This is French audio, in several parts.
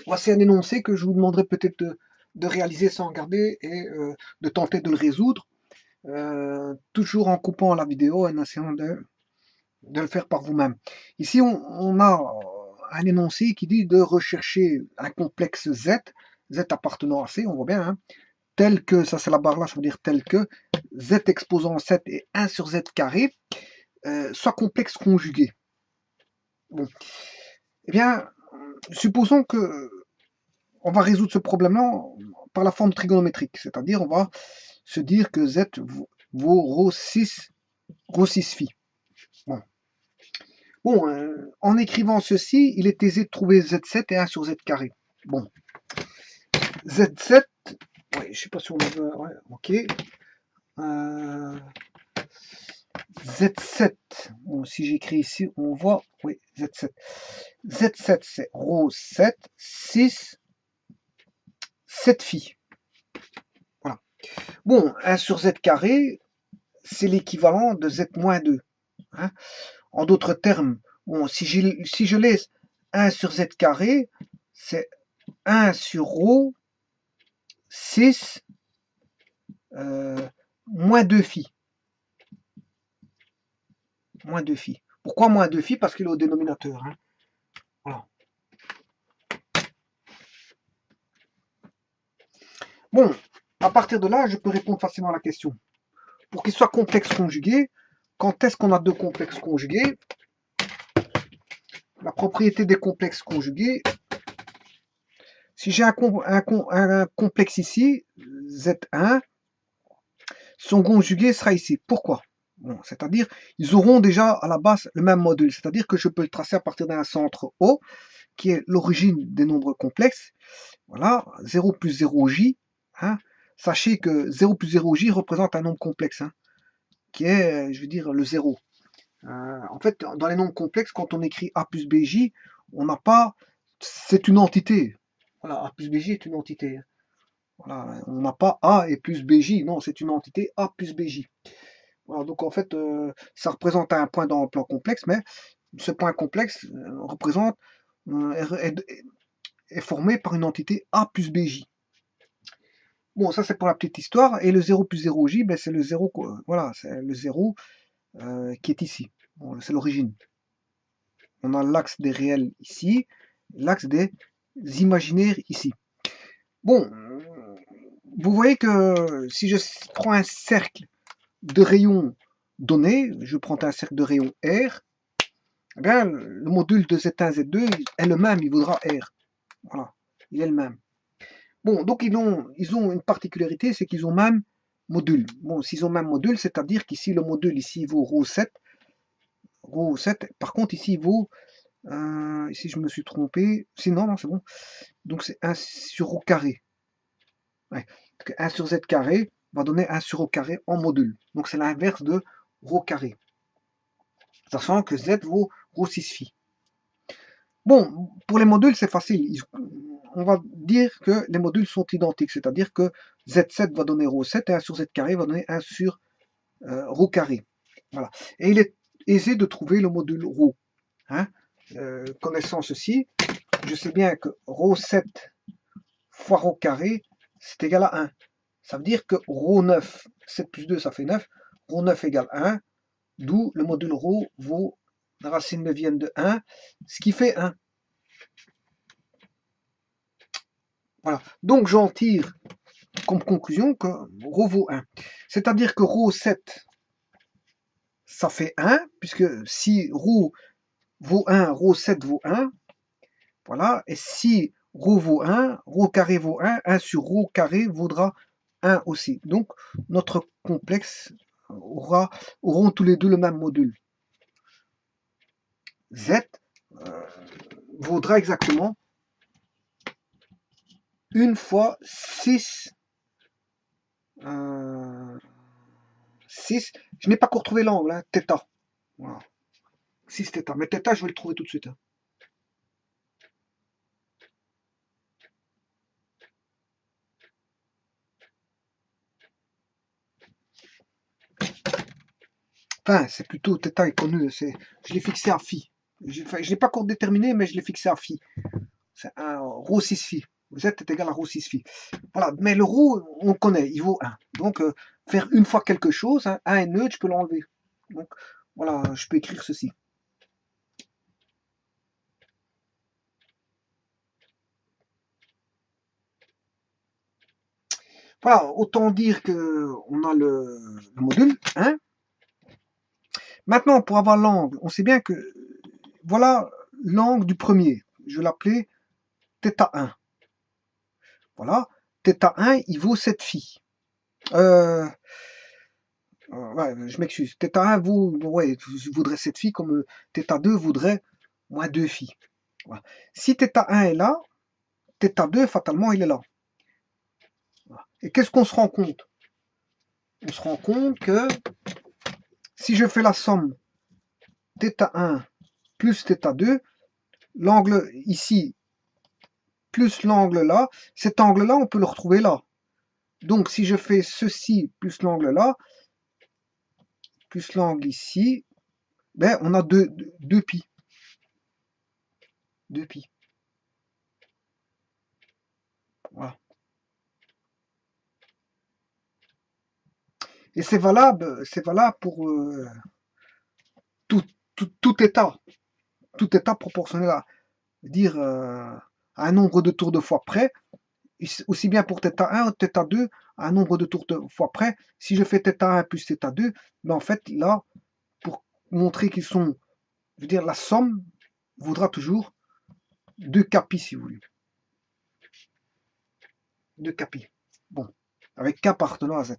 Voici un énoncé que je vous demanderai peut-être de réaliser sans regarder et de tenter de le résoudre, toujours en coupant la vidéo et en essayant de le faire par vous-même. Ici, on a un énoncé qui dit de rechercher un complexe Z, Z appartenant à C, on voit bien, hein, tel que, ça c'est la barre là, ça veut dire tel que Z exposant 7 et 1 sur Z carré, soit complexe conjugué. Bon. Eh bien, supposons que on va résoudre ce problème-là par la forme trigonométrique, c'est-à-dire on va se dire que Z vaut ρ6 phi. Bon. Bon, en écrivant ceci, il est aisé de trouver Z7 et 1 sur Z carré. Bon. Z7, ouais, je sais pas si on veut, ouais, ok. Z7, bon, si j'écris ici, on voit, oui, Z7. Z7, c'est ρ7, 6, 7 phi. Voilà. Bon, 1 sur Z carré, c'est l'équivalent de Z moins 2. Hein. En d'autres termes, bon, si je laisse 1 sur Z carré, c'est 1 sur ρ 6 moins 2 phi. Moins 2 phi. Pourquoi moins 2 phi? Parce qu'il est au dénominateur. Hein. Voilà. Bon, à partir de là, je peux répondre facilement à la question. Pour qu'il soit complexe conjugué, quand est-ce qu'on a deux complexes conjugués? La propriété des complexes conjugués, si j'ai un complexe ici, Z1, son conjugué sera ici. Pourquoi? Bon, c'est-à-dire, ils auront déjà à la base le même module. C'est-à-dire que je peux le tracer à partir d'un centre O, qui est l'origine des nombres complexes. Voilà, 0 plus 0j. Hein. Sachez que 0 plus 0j représente un nombre complexe, hein, qui est, je veux dire, le 0. En fait, dans les nombres complexes, quand on écrit A plus BJ, on n'a pas... C'est une entité. Voilà, A plus BJ est une entité. Voilà, on n'a pas A et plus BJ, non, c'est une entité A plus BJ. Voilà, donc en fait, ça représente un point dans le plan complexe, mais ce point complexe représente est formé par une entité A plus BJ. Bon, ça c'est pour la petite histoire. Et le 0 plus 0j, ben, c'est le 0, voilà, c'est le 0 qui est ici. Bon, c'est l'origine. On a l'axe des réels ici, l'axe des imaginaires ici. Bon, vous voyez que si je prends un cercle de rayons donné, je prends un cercle de rayons R, eh bien, le module de Z1, Z2 est le même, il vaudra R. Voilà, il est le même. Bon, donc ils ont une particularité, c'est qu'ils ont même module. Bon, s'ils ont même module, c'est-à-dire qu'ici, le module ici vaut ρ7. ρ7, par contre, ici, il vaut, ici, je me suis trompé. Sinon, non, c'est bon. Donc, c'est 1 sur ρ carré. Ouais. 1 sur Z carré va donner 1 sur ρ carré en module. Donc, c'est l'inverse de ρ carré. Sachant que Z vaut ρ6 phi. Bon, pour les modules, c'est facile. On va dire que les modules sont identiques, c'est-à-dire que Z7 va donner ρ7 et 1 sur Z carré va donner 1 sur ρ carré. Voilà. Et il est aisé de trouver le module ρ. Hein. Connaissant ceci, je sais bien que ρ7 fois ρ carré, c'est égal à 1. Ça veut dire que ρ9, 7 plus 2, ça fait 9. ρ9 égale 1, d'où le module ρ vaut la racine neuvième de 1, ce qui fait 1. Voilà. Donc j'en tire comme conclusion que ρ vaut 1. C'est-à-dire que ρ7, ça fait 1, puisque si ρ vaut 1, ρ7 vaut 1. Voilà. Et si ρ vaut 1, ρ carré vaut 1, 1 sur ρ carré vaudra 1 aussi. Donc notre complexe auront tous les deux le même module. Z vaudra exactement 1 fois 6. 6. Je n'ai pas encore trouvé l'angle, hein, θ. Voilà. 6 θ. Mais θ, je vais le trouver tout de suite. Hein. Enfin, c'est plutôt θ est connu. Je l'ai fixé à phi. Je ne l'ai pas encore déterminé, mais je l'ai fixé à phi. C'est un ρ 6 phi. Z est égal à ρ 6 phi. Voilà, mais le ρ, on connaît, il vaut 1. Donc, faire une fois quelque chose, hein, 1 est neutre, je peux l'enlever. Donc, voilà, je peux écrire ceci. Voilà, autant dire que on a le module 1. Maintenant, pour avoir l'angle, on sait bien que, voilà l'angle du premier. Je vais l'appeler θ1. Voilà, θ1, il vaut 7 phi. Ouais, je m'excuse. θ1 vaut, ouais, je voudrais 7 phi comme θ2 voudrait moins 2 phi. Voilà. Si θ1 est là, θ2, fatalement, il est là. Voilà. Et qu'est-ce qu'on se rend compte? On se rend compte que si je fais la somme θ1 plus θ2, l'angle ici plus l'angle là, cet angle-là, on peut le retrouver là. Donc, si je fais ceci plus l'angle là, plus l'angle ici, ben, on a 2 pi. 2 pi. Voilà. Et c'est valable pour tout état. Tout état proportionnel à dire à un nombre de tours de fois près. Aussi bien pour θ1, θ2, à un nombre de tours de fois près. Si je fais θ1 plus θ2, ben en fait, là, pour montrer qu'ils sont, je veux dire, la somme vaudra toujours 2 capi, si vous voulez. 2 capi. Bon, avec k appartenant à z.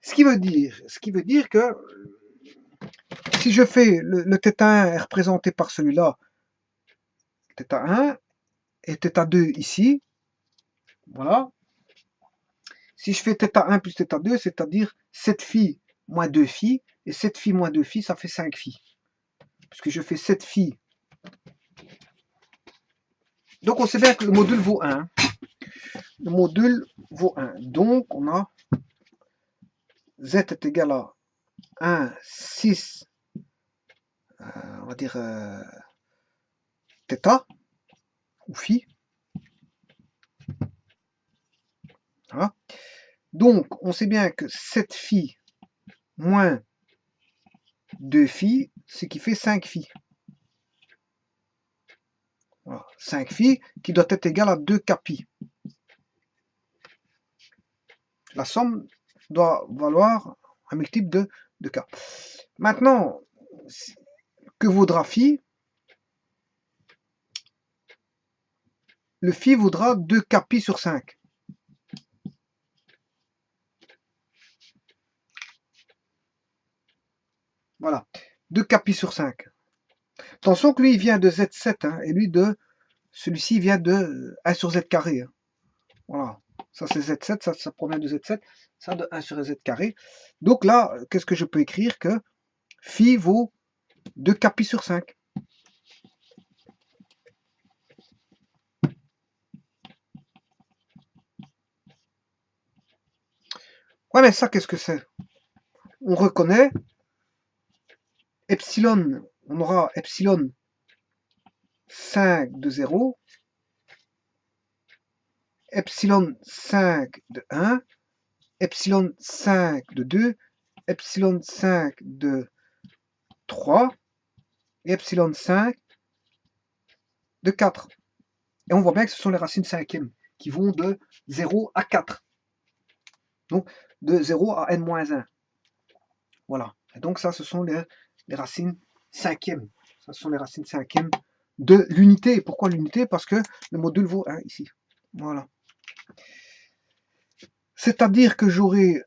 Ce qui veut dire que si je fais le θ1 est représenté par celui-là, θ1, et θ2 ici, voilà. Si je fais θ1 plus θ2, c'est-à-dire 7 phi moins 2 phi, et 7 phi moins 2 phi, ça fait 5 phi. Puisque je fais 7 phi. Donc on sait bien que le module vaut 1. Le module vaut 1. Donc on a z est égal à 1, 6, on va dire θ, ou phi. Voilà. Donc on sait bien que 7 phi moins 2 phi, ce qui fait 5 phi. Voilà. 5 phi qui doit être égal à 2 capi. La somme doit valoir un multiple de k. Maintenant, que vaudra phi? Le phi vaudra 2 capi sur 5. Voilà, 2 capi sur 5. Attention que lui, il vient de z7, hein, et lui, celui-ci vient de 1 sur z carré. Hein. Voilà, ça c'est z7, ça provient de z7, ça de 1 sur z carré. Donc là, qu'est-ce que je peux écrire? Que phi vaut 2 capi sur 5. Ouais, mais ça, qu'est-ce que c'est? On reconnaît epsilon, on aura epsilon 5 de 0, epsilon 5 de 1, epsilon 5 de 2, epsilon 5 de 3, et epsilon 5 de 4. Et on voit bien que ce sont les racines cinquièmes qui vont de 0 à 4. Donc, de 0 à n-1. Voilà. Et donc, ça, ce sont les racines cinquièmes. Ça, ce sont les racines cinquièmes de l'unité. Pourquoi l'unité? Parce que le module vaut 1 ici. Voilà. C'est-à-dire que j'aurai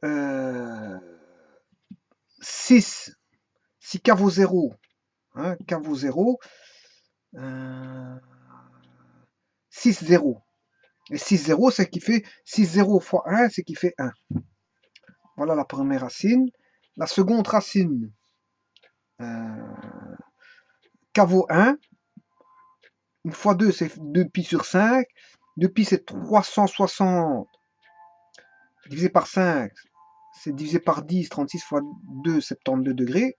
6, si k vaut 0, hein, k vaut 0, 6, 0. Et 6, 0, c'est qui fait 6, 0 fois 1, c'est qui fait 1. Voilà la première racine. La seconde racine, k vaut 1. Une fois 2, c'est 2 pi sur 5. 2 pi, c'est 360. Divisé par 5, c'est divisé par 10. 36 fois 2, 72 degrés.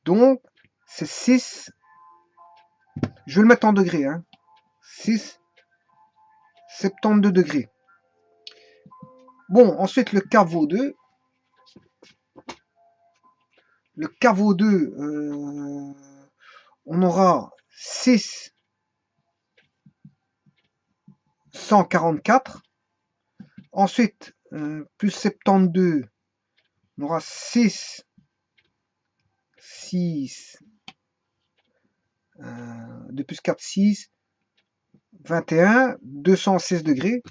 Donc, c'est 6 Je vais le mettre en degrés. Hein. 6, 72 degrés. Bon, ensuite le caveau 2. Le caveau 2, on aura 6, 144. Ensuite, plus 72, on aura 6, 2 plus 4, 6, 21, 216 degrés.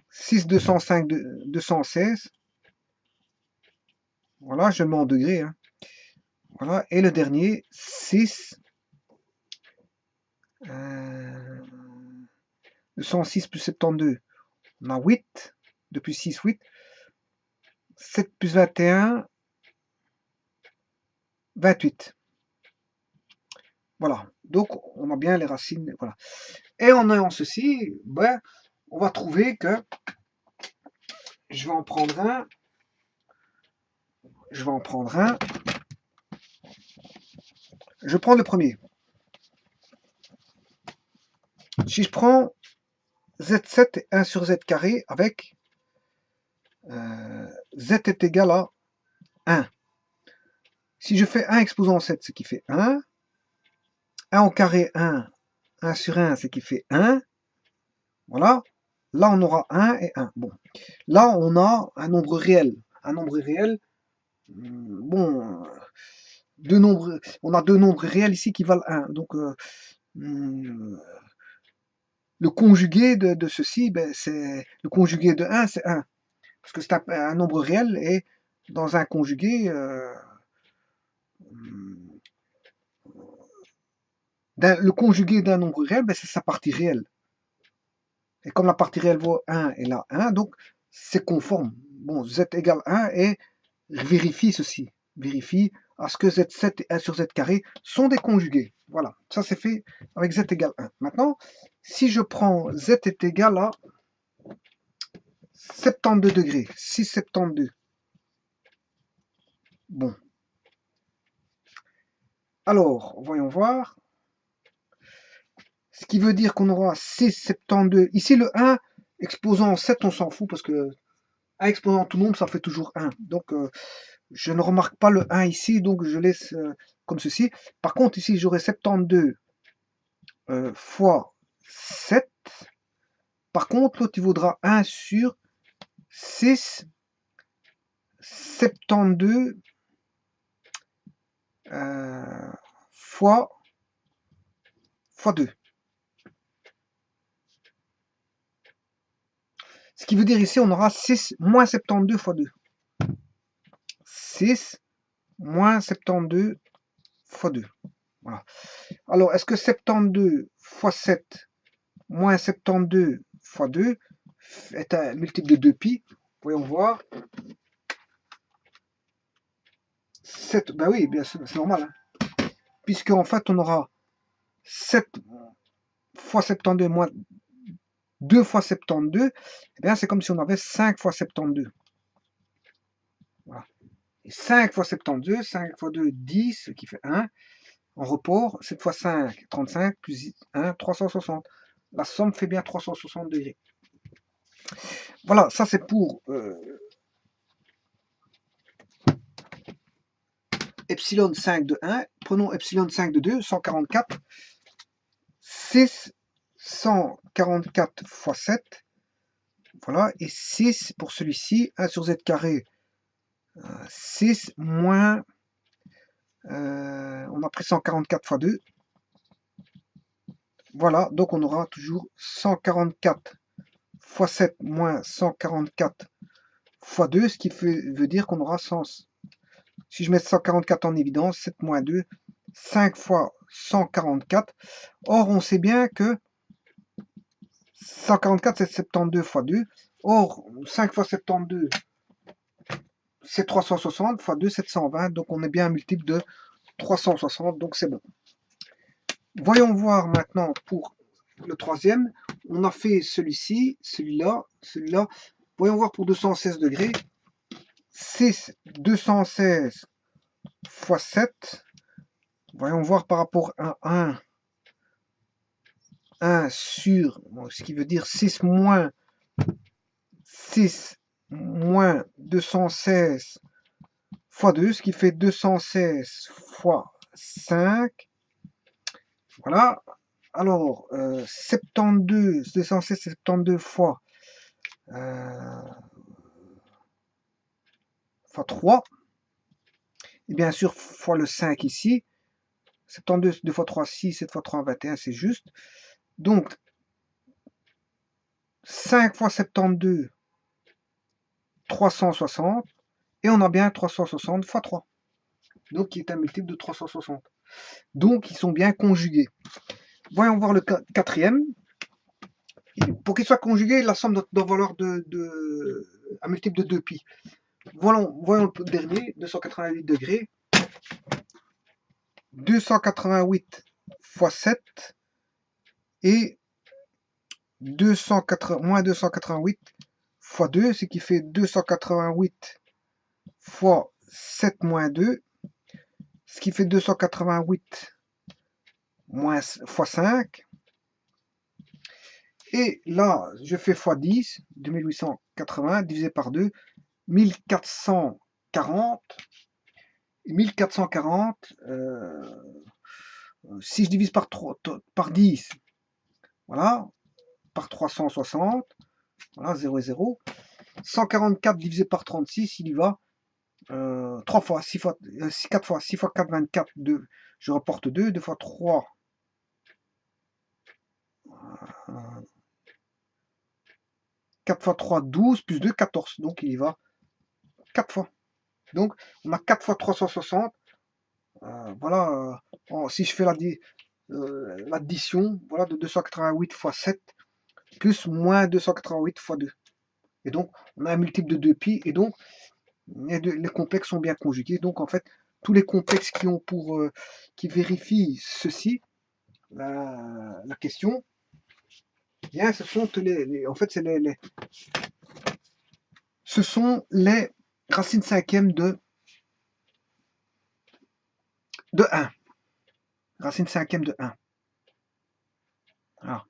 6, 205, 216. Voilà, je le mets en degrés. Hein. Voilà, et le dernier, 6, 206 plus 72, on a 8, 2 plus 6, 8, 7 plus 21, 28. Voilà, donc on a bien les racines. Voilà. Et en ayant ceci, ben, on va trouver que je vais en prendre un. Je prends le premier. Si je prends Z7 1 sur Z carré avec Z est égal à 1. Si je fais 1 exposant 7, ce qui fait 1. 1 au carré 1. 1 sur 1, ce qui fait 1. Voilà. Là, on aura 1 et 1. Bon. Là, on a un nombre réel. Un nombre réel. Bon. On a deux nombres réels ici qui valent 1. Donc, le conjugué de ceci, ben, c'est le conjugué de 1, c'est 1. Parce que c'est un nombre réel et dans un conjugué, le conjugué d'un nombre réel, ben, c'est sa partie réelle. Et comme la partie réelle vaut 1 et là 1, donc c'est conforme. Bon, z égale 1 et vérifie ceci. Vérifie à ce que z7 et 1 sur z carré sont des conjugués. Voilà, ça c'est fait avec z égale 1. Maintenant, si je prends z est égal à 72 degrés, 6,72. Bon. Alors, voyons voir. Ce qui veut dire qu'on aura 6,72. Ici, le 1 exposant 7, on s'en fout parce que 1 exposant tout nombre, ça fait toujours 1. Donc, je ne remarque pas le 1 ici, donc je laisse comme ceci. Par contre, ici, j'aurai 72 fois 7. Par contre, l'autre, il vaudra 1 sur 6, 72 fois 2. Ce qui veut dire ici, on aura 6 moins 72 fois 2. 6 moins 72 fois 2. Voilà. Alors, est-ce que 72 fois 7 moins 72 fois 2 est un multiple de 2pi? Voyons voir. 7, ben oui, bien sûr, c'est normal. Hein. Puisque en fait, on aura 7 fois 72 moins 2 fois 72, eh bien c'est comme si on avait 5 fois 72. Voilà. Et 5 fois 72, 5 fois 2, 10, ce qui fait 1. En report, 7 fois 5, 35, plus 1, 360. La somme fait bien 360 degrés. Voilà, ça c'est pour epsilon 5 de 1. Prenons epsilon 5 de 2, 144. 6, 144 fois 7. Voilà, et 6 pour celui-ci, 1 sur z carré, 6 moins, on a pris 144 fois 2. Voilà, donc on aura toujours 144 fois 7 moins 144 fois 2, ce qui veut dire qu'on aura 100. Si je mets 144 en évidence, 7 moins 2, 5 fois 144. Or, on sait bien que 144, c'est 72 fois 2. Or, 5 fois 72, c'est 360 fois 2, 720. Donc, on est bien un multiple de 360. Donc, c'est bon. Voyons voir maintenant pour le troisième. On a fait celui-ci, celui-là, celui-là. Voyons voir pour 216 degrés. 6, 216 fois 7 Voyons voir par rapport à 1 sur, bon, ce qui veut dire 6 moins 216 fois 2, ce qui fait 216 fois 5. Voilà. Alors, 72, 216, 72 fois, fois 3. Et bien sûr, fois le 5 ici. 72, 2 fois 3, 6, 7 fois 3, 21, c'est juste. Donc, 5 fois 72, 360. Et on a bien 360 fois 3. Donc, qui est un multiple de 360. Donc, ils sont bien conjugués. Voyons voir le quatrième. Pour qu'il soit conjugué, la somme doit valoir un multiple de 2π. Voyons le dernier, 288 degrés. 288 fois 7 et moins 288 fois 2, ce qui fait 288 fois 7 moins 2, ce qui fait 288 fois 5. Et là, je fais fois 10, 2880 divisé par 2, 1440. 1440, si je divise par 10, voilà, par 360, voilà, 0 et 0. 144 divisé par 36, il y va 3 fois, 6 fois, 4 fois, 6 fois 4, 24, 2, je reporte 2, 2 fois 3, 4 fois 3, 12, plus 2, 14, donc il y va 4 fois. Donc, on a 4 fois 360, voilà, si je fais l'addition, voilà, de 288 fois 7, plus moins 288 fois 2. Et donc, on a un multiple de 2π, et donc, les complexes sont bien conjugués. Donc, en fait, tous les complexes qui vérifient ceci, la question, bien, ce sont en fait, ce sont les racines cinquièmes de 1. Racine cinquième de 1. Voilà.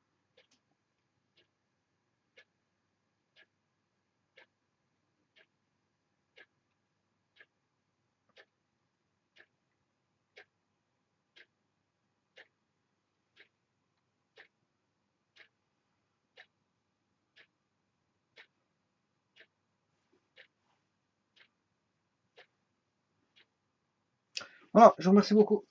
Voilà, je vous remercie beaucoup.